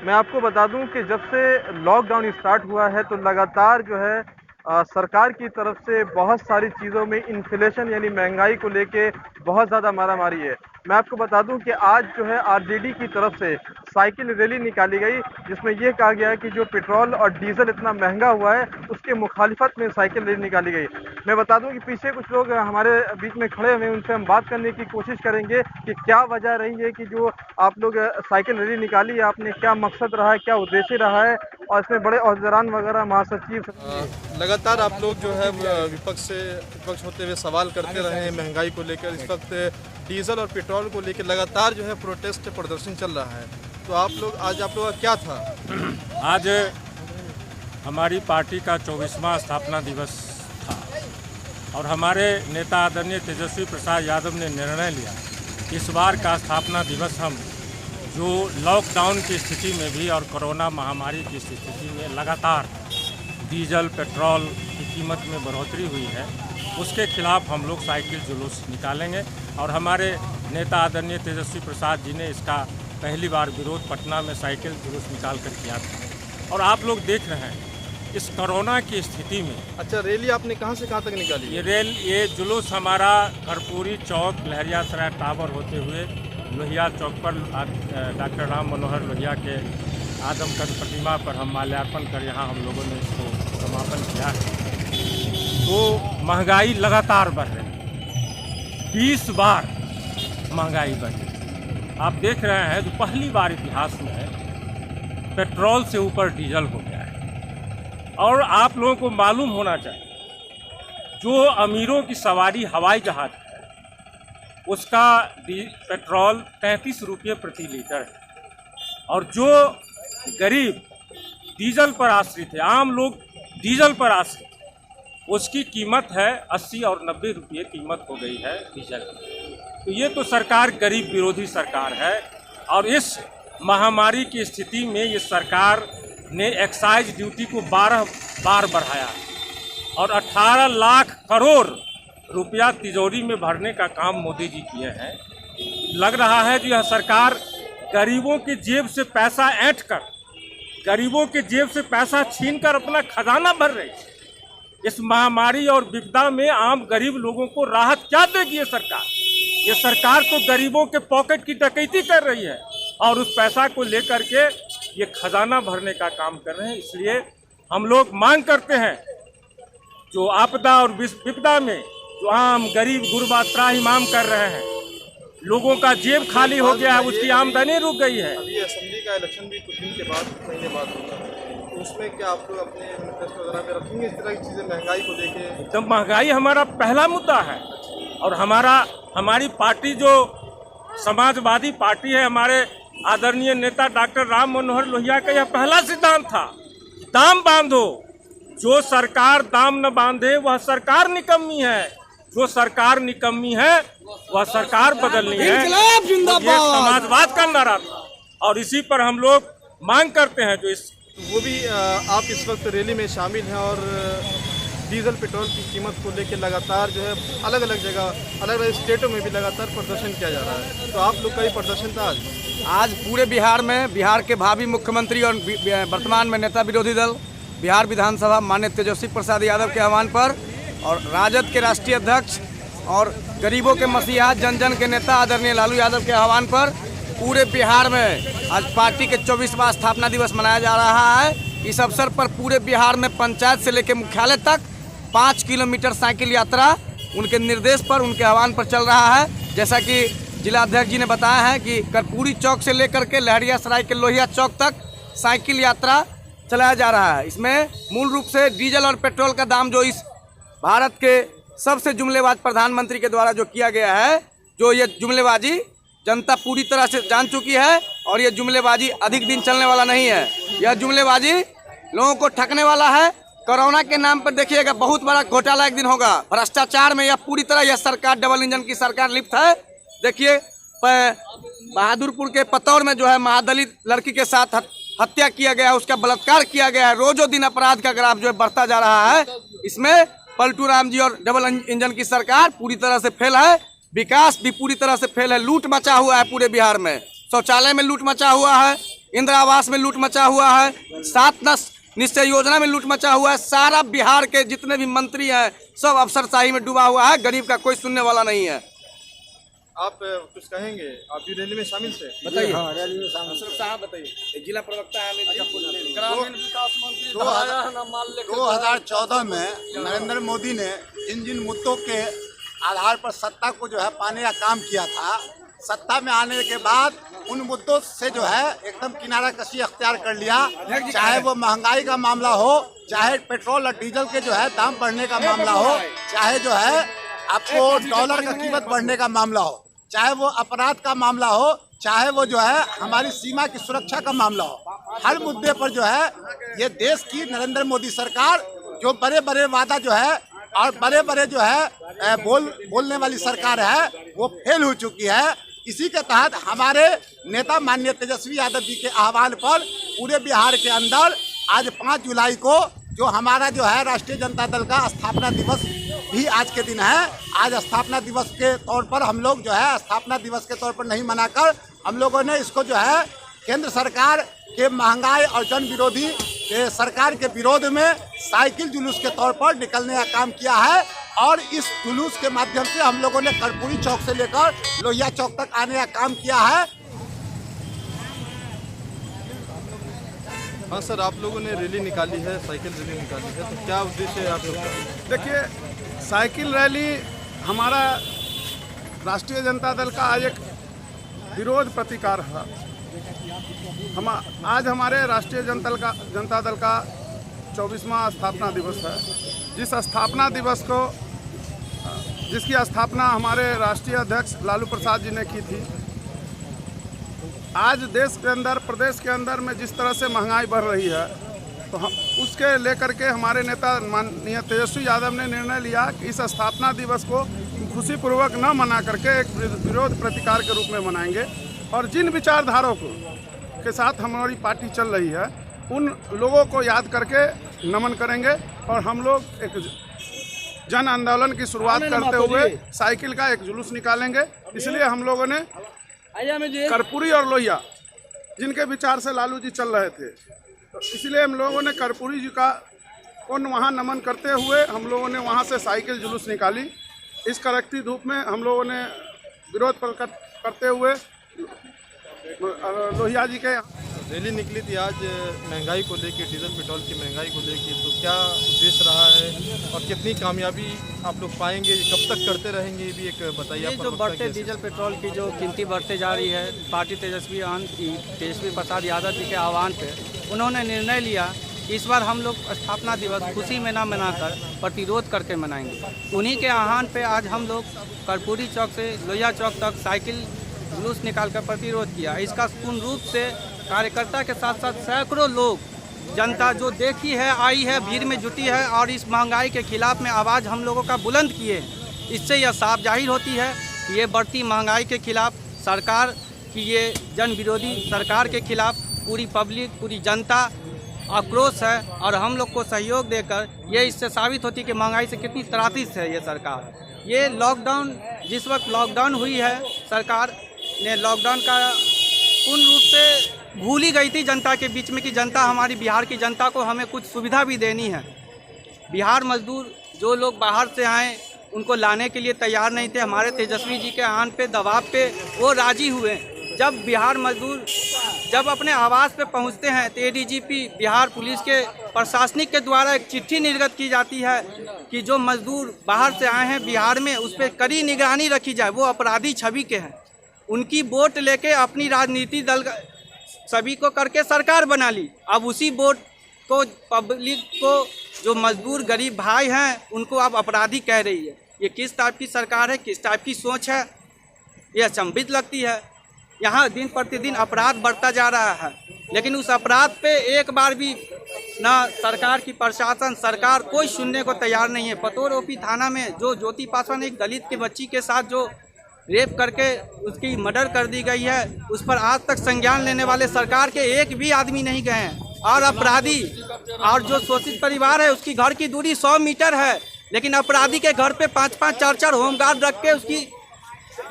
मैं आपको बता दूं कि जब से लॉकडाउन स्टार्ट हुआ है तो लगातार जो है सरकार की तरफ से बहुत सारी चीज़ों में इन्फ्लेशन यानी महंगाई को लेके बहुत ज़्यादा मारामारी है। मैं आपको बता दूं कि आज जो है आरजेडी की तरफ से साइकिल रैली निकाली गई, जिसमें यह कहा गया है कि जो पेट्रोल और डीजल इतना महंगा हुआ है उसके मुखालिफत में साइकिल रैली निकाली गई। मैं बता दूं कि पीछे कुछ लोग हमारे बीच में खड़े हुए हैं, उनसे हम बात करने की कोशिश करेंगे कि क्या वजह रही है कि जो आप लोग साइकिल रैली निकाली है, आपने क्या मकसद रहा है, क्या उद्देश्य रहा है, और इसमें बड़े औहदेदारान वगैरह महासचिव। लगातार आप लोग जो है विपक्ष होते हुए सवाल करते रहे हैं महंगाई को लेकर। इस वक्त डीजल और पेट्रोल को लेकर लगातार जो है प्रोटेस्ट प्रदर्शन चल रहा है, तो आप लोग का क्या था? आज हमारी पार्टी का 24वां स्थापना दिवस था और हमारे नेता आदरणीय तेजस्वी प्रसाद यादव ने निर्णय लिया इस बार का स्थापना दिवस हम जो लॉकडाउन की स्थिति में भी और कोरोना महामारी की स्थिति में लगातार डीजल पेट्रोल की कीमत में बढ़ोतरी हुई है, उसके खिलाफ हम लोग साइकिल जुलूस निकालेंगे। और हमारे नेता आदरणीय तेजस्वी प्रसाद जी ने इसका पहली बार विरोध पटना में साइकिल जुलूस निकाल कर किया था। और आप लोग देख रहे हैं इस कोरोना की स्थिति में। अच्छा, रैली आपने कहाँ से कहाँ तक निकाली? ये जुलूस हमारा कर्पूरी चौक लहरियासराय टावर होते हुए लोहिया चौक पर डॉक्टर राम मनोहर लोहिया के आदमकद प्रतिमा पर हम माल्यार्पण कर यहाँ हम लोगों ने इसको समापन किया है। तो महंगाई लगातार बढ़ रही है, 20 बार महंगाई बढ़ी। आप देख रहे हैं तो पहली बार इतिहास में पेट्रोल से ऊपर डीजल हो गया है। और आप लोगों को मालूम होना चाहिए जो अमीरों की सवारी हवाई जहाज है उसका पेट्रोल 33 रुपये प्रति लीटर है, और जो गरीब डीजल पर आश्रित है, आम लोग डीजल पर आश्रित है, उसकी कीमत है 80 और 90 रुपये कीमत हो गई है डीजल की। तो ये तो सरकार गरीब विरोधी सरकार है। और इस महामारी की स्थिति में ये सरकार ने एक्साइज ड्यूटी को 12 बार बढ़ाया और 18 लाख करोड़ रुपया तिजोरी में भरने का काम मोदी जी किए हैं। लग रहा है कि यह सरकार गरीबों की जेब से पैसा ऐंठ कर, गरीबों के जेब से पैसा छीनकर अपना खजाना भर रही है। इस महामारी और विपदा में आम गरीब लोगों को राहत क्या देगी ये सरकार? ये सरकार तो गरीबों के पॉकेट की डकैती कर रही है और उस पैसा को लेकर के ये खजाना भरने का काम कर रहे हैं। इसलिए हम लोग मांग करते हैं जो आपदा और विपदा में जो आम गरीब गुरबा त्राहिमाम कर रहे हैं, लोगों का जेब खाली हो गया है, उसकी आमदनी रुक गई है। अभी असेंबली का इलेक्शन भी कुछ दिन के बाद, कुछ महीने बाद होगा, तो उसमें क्या आप लोग अपने मैनिफेस्टो वगैरह पे रखेंगे इस तरह की चीज़ें महंगाई को लेके? एकदम महंगाई हमारा पहला मुद्दा है। और हमारी पार्टी जो समाजवादी पार्टी है, हमारे आदरणीय नेता डॉक्टर राम मनोहर लोहिया का यह पहला सिद्धांत था, दाम बांधो। जो सरकार दाम न बांधे वह सरकार निकम्मी है, जो सरकार निकम्मी है वह सरकार बदलनी है। ये समाजवाद का नारा था और इसी पर हम लोग मांग करते हैं। वो भी आप इस वक्त रैली में शामिल हैं और डीजल पेट्रोल की कीमत को लेकर लगातार जो है अलग अलग जगह अलग अलग स्टेटों में भी लगातार प्रदर्शन किया जा रहा है, तो आप लोग का ही प्रदर्शन था आज पूरे बिहार में। बिहार के भावी मुख्यमंत्री और वर्तमान में नेता विरोधी दल बिहार विधानसभा माननीय तेजस्वी प्रसाद यादव के आह्वान पर और राजद के राष्ट्रीय अध्यक्ष और गरीबों के मसीहा जन जन के नेता आदरणीय लालू यादव के आह्वान पर पूरे बिहार में आज पार्टी के 24वां स्थापना दिवस मनाया जा रहा है। इस अवसर पर पूरे बिहार में पंचायत से लेकर मुख्यालय तक 5 किलोमीटर साइकिल यात्रा उनके निर्देश पर, उनके आह्वान पर चल रहा है। जैसा कि जिला अध्यक्ष जी ने बताया है कि कर्पूरी चौक से लेकर के लहरियासराय के लोहिया चौक तक साइकिल यात्रा चलाया जा रहा है। इसमें मूल रूप से डीजल और पेट्रोल का दाम जो इस भारत के सबसे जुमलेबाज प्रधानमंत्री के द्वारा जो किया गया है, जो ये जुमलेबाजी जनता पूरी तरह से जान चुकी है और ये जुमलेबाजी अधिक दिन चलने वाला नहीं है। यह जुमलेबाजी लोगों को ठगने वाला है। कोरोना के नाम पर देखिएगा बहुत बड़ा घोटाला एक दिन होगा। भ्रष्टाचार में यह पूरी तरह यह सरकार डबल इंजन की सरकार लिप्त है। देखिए बहादुरपुर के पतौर में जो है महादलित लड़की के साथ हत्या किया गया है, उसका बलात्कार किया गया है। रोजों दिन अपराध का ग्राफ जो है बढ़ता जा रहा है। इसमें पलटू राम जी और डबल इंजन की सरकार पूरी तरह से फेल है। विकास भी पूरी तरह से फेल है। लूट मचा हुआ है पूरे बिहार में। शौचालय में लूट मचा हुआ है, इंदिरा आवास में लूट मचा हुआ है, 7 निश्चय योजना में लूट मचा हुआ है। सारा बिहार के जितने भी मंत्री हैं सब अफसरशाही में डूबा हुआ है, गरीब का कोई सुनने वाला नहीं है। आप कुछ कहेंगे? आप भी रैली में शामिल थे? बताइए। हाँ, रैली में शामिल साहब बताइए। जिला प्रवक्ता है ग्रामीण विकास मंत्री 2014 में नरेंद्र मोदी ने जिन मुद्दों के आधार पर सत्ता को जो है पाने का काम किया था, सत्ता में आने के बाद उन मुद्दों से जो है एकदम किनारा कशी अख्तियार कर लिया। चाहे वो महंगाई का मामला हो, चाहे पेट्रोल और डीजल के जो है दाम बढ़ने का मामला हो, चाहे जो है आपको डॉलर का कीमत बढ़ने का मामला हो, चाहे वो अपराध का मामला हो, चाहे वो जो है हमारी सीमा की सुरक्षा का मामला हो, हर मुद्दे पर जो है ये देश की नरेंद्र मोदी सरकार जो बड़े बड़े वादा जो है और बड़े बड़े जो है बोलने वाली सरकार है वो फेल हो चुकी है। इसी के तहत हमारे नेता माननीय तेजस्वी यादव जी के आह्वान पर पूरे बिहार के अंदर आज 5 जुलाई को जो हमारा जो है राष्ट्रीय जनता दल का स्थापना दिवस भी आज के दिन है। आज स्थापना दिवस के तौर पर हम लोग जो है स्थापना दिवस के तौर पर नहीं मनाकर हम लोगों ने इसको जो है केंद्र सरकार के महंगाई और जन विरोधी सरकार के विरोध में साइकिल जुलूस के तौर पर निकलने का काम किया है। और इस जुलूस के माध्यम से हम लोगों ने कर्पूरी चौक से लेकर लोहिया चौक तक आने का काम किया है। हाँ सर, आप लोगों ने रैली निकाली है, साइकिल रैली निकाली है, तो क्या उद्देश्य है आप लोग का? देखिए, साइकिल रैली हमारा राष्ट्रीय जनता दल का आज एक विरोध प्रतिकार है। आज हमारे राष्ट्रीय जनता दल का 24वां स्थापना दिवस है। जिसकी स्थापना हमारे राष्ट्रीय अध्यक्ष लालू प्रसाद जी ने की थी। आज देश के अंदर, प्रदेश के अंदर में जिस तरह से महंगाई बढ़ रही है, तो हम उसके लेकर के हमारे नेता माननीय तेजस्वी यादव ने निर्णय लिया कि इस स्थापना दिवस को खुशीपूर्वक न मना करके एक विरोध प्रतिकार के रूप में मनाएंगे और जिन विचारधाराओं के साथ हमारी पार्टी चल रही है उन लोगों को याद करके नमन करेंगे और हम लोग एक जन आंदोलन की शुरुआत करते हुए साइकिल का एक जुलूस निकालेंगे। इसलिए हम लोगों ने कर्पूरी और लोहिया, जिनके विचार से लालू जी चल रहे थे, तो इसलिए हम लोगों ने कर्पूरी जी का वहाँ नमन करते हुए हम लोगों ने वहाँ से साइकिल जुलूस निकाली। इस कड़कती धूप में हम लोगों ने विरोध प्रकट करते हुए लोहिया जी के रैली निकली थी आज महंगाई को लेके, डीजल पेट्रोल की महंगाई को लेके, तो क्या उद्देश्य रहा है और कितनी कामयाबी आप लोग पाएंगे? कब तक करते रहेंगे, ये भी एक बताइए। जो बढ़ते डीजल पेट्रोल की जो कीमती बढ़ते जा रही है, पार्टी तेजस्वी प्रसाद यादव जी के आह्वान पे उन्होंने निर्णय लिया कि इस बार हम लोग स्थापना दिवस खुशी में ना मनाकर प्रतिरोध करके मनाएंगे। उन्हीं के आह्वान पे आज हम लोग कर्पूरी चौक से लोहिया चौक तक साइकिल जुलूस निकालकर प्रतिरोध किया। इसका पूर्ण रूप से कार्यकर्ता के साथ साथ सैकड़ों लोग, जनता जो देखी है, आई है, भीड़ में जुटी है और इस महंगाई के खिलाफ में आवाज़ हम लोगों का बुलंद किए। इससे यह साफ जाहिर होती है कि ये बढ़ती महंगाई के खिलाफ सरकार की, ये जन विरोधी सरकार के खिलाफ पूरी पब्लिक, पूरी जनता आक्रोश है और हम लोग को सहयोग देकर ये इससे साबित होती है कि महंगाई से कितनी त्रासित है ये सरकार। ये लॉकडाउन, जिस वक्त लॉकडाउन हुई है, सरकार ने लॉकडाउन का पूर्ण रूप से भूल ही गई थी जनता के बीच में कि जनता, हमारी बिहार की जनता को हमें कुछ सुविधा भी देनी है। बिहार मजदूर जो लोग बाहर से आए उनको लाने के लिए तैयार नहीं थे। हमारे तेजस्वी जी के आह्वान पे, दबाव पे वो राजी हुए। जब बिहार मजदूर जब अपने आवास पे पहुंचते हैं तो एडीजीपी बिहार पुलिस के प्रशासनिक के द्वारा एक चिट्ठी निर्गत की जाती है कि जो मजदूर बाहर से आए हैं बिहार में, उस पर कड़ी निगरानी रखी जाए, वो अपराधी छवि के हैं। उनकी वोट लेके अपनी राजनीति दल सभी को करके सरकार बना ली। अब उसी वोट को, पब्लिक को, जो मजदूर गरीब भाई हैं उनको अब अपराधी कह रही है। ये किस टाइप की सरकार है, किस टाइप की सोच है, ये अचंभित लगती है। यहाँ दिन प्रतिदिन अपराध बढ़ता जा रहा है, लेकिन उस अपराध पे एक बार भी ना सरकार की प्रशासन, सरकार कोई सुनने को तैयार नहीं है। पतोर ओपी थाना में जो ज्योति पासवान, एक दलित की बच्ची के साथ जो रेप करके उसकी मर्डर कर दी गई है, उस पर आज तक संज्ञान लेने वाले सरकार के एक भी आदमी नहीं गए हैं। और अपराधी और जो शोषित परिवार है उसकी घर की दूरी 100 मीटर है, लेकिन अपराधी के घर पे 5-5, 4-4 होमगार्ड रख के उसकी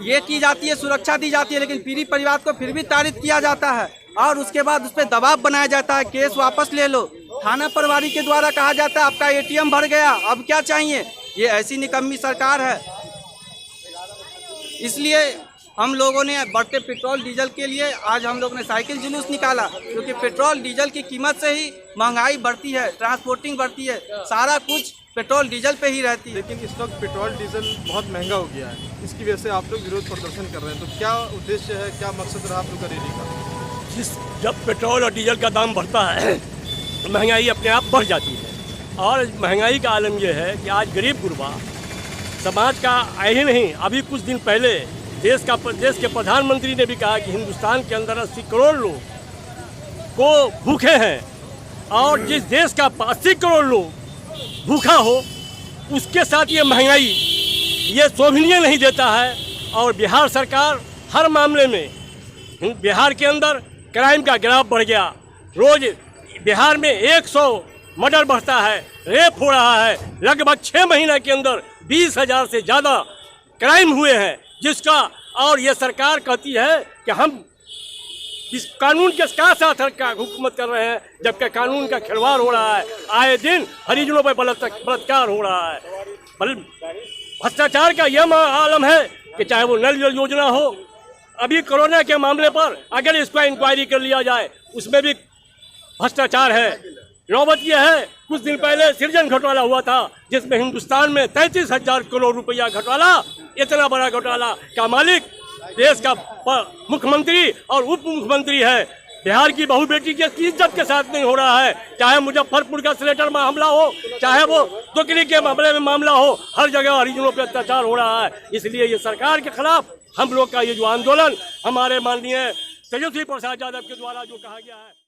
ये की जाती है, सुरक्षा दी जाती है, लेकिन पीड़ित परिवार को फिर भी तारीफ किया जाता है। और उसके बाद उस पर दबाव बनाया जाता है, केस वापस ले लो। थाना प्रभारी के द्वारा कहा जाता है आपका ATM भर गया, अब क्या चाहिए। ये ऐसी निकम्मी सरकार है। इसलिए हम लोगों ने बढ़ते पेट्रोल डीजल के लिए आज हम लोग ने साइकिल जुलूस निकाला, क्योंकि पेट्रोल डीजल की कीमत से ही महंगाई बढ़ती है, ट्रांसपोर्टिंग बढ़ती है, सारा कुछ पेट्रोल डीजल पे ही रहती है। लेकिन इस वक्त पेट्रोल डीजल बहुत महंगा हो गया है, इसकी वजह से आप लोग विरोध प्रदर्शन कर रहे हैं, तो क्या उद्देश्य है, क्या मकसद रहा आप लोग का रैली का? जब पेट्रोल और डीजल का दाम बढ़ता है महंगाई अपने आप बढ़ जाती है। और महंगाई का आलम यह है कि आज गरीब गुरबा समाज का ही नहीं, अभी कुछ दिन पहले देश के प्रधानमंत्री ने भी कहा कि हिंदुस्तान के अंदर 80 करोड़ लोग को भूखे हैं, और जिस देश का 80 करोड़ लोग भूखा हो उसके साथ ये महंगाई ये शोभनीय नहीं देता है। और बिहार सरकार हर मामले में, बिहार के अंदर क्राइम का ग्राफ बढ़ गया, रोज बिहार में 100 मर्डर बढ़ता है, रेप हो रहा है, लगभग 6 महीने के अंदर 20,000 से ज़्यादा क्राइम हुए हैं, जिसका और ये सरकार कहती है कि हम इस कानून के साथ हुकूमत कर रहे हैं, जबकि कानून का खिलवाड़ हो रहा है। आए दिन हरिजनों पर बलात्कार हो रहा है। भ्रष्टाचार का यह आलम है कि चाहे वो नल जल योजना हो, अभी कोरोना के मामले पर अगर इसका इंक्वायरी कर लिया जाए उसमें भी भ्रष्टाचार है। नौबत यह है, कुछ दिन पहले सृजन घोटाला हुआ था, जिसमें हिंदुस्तान में 33,000 करोड़ रुपया घोटाला, इतना बड़ा घोटाला का मालिक देश का मुख्यमंत्री और उप मुख्यमंत्री है। बिहार की बहू बेटी की इज्जत के साथ नहीं हो रहा है, चाहे मुजफ्फरपुर का सिलेटर में हमला हो, चाहे वो तुकरी के मामले में मामला हो, हर जगह हरिजनों पर अत्याचार हो रहा है। इसलिए ये सरकार के खिलाफ हम लोग का ये जो आंदोलन हमारे माननीय तेजस्वी प्रसाद यादव के द्वारा जो कहा गया है।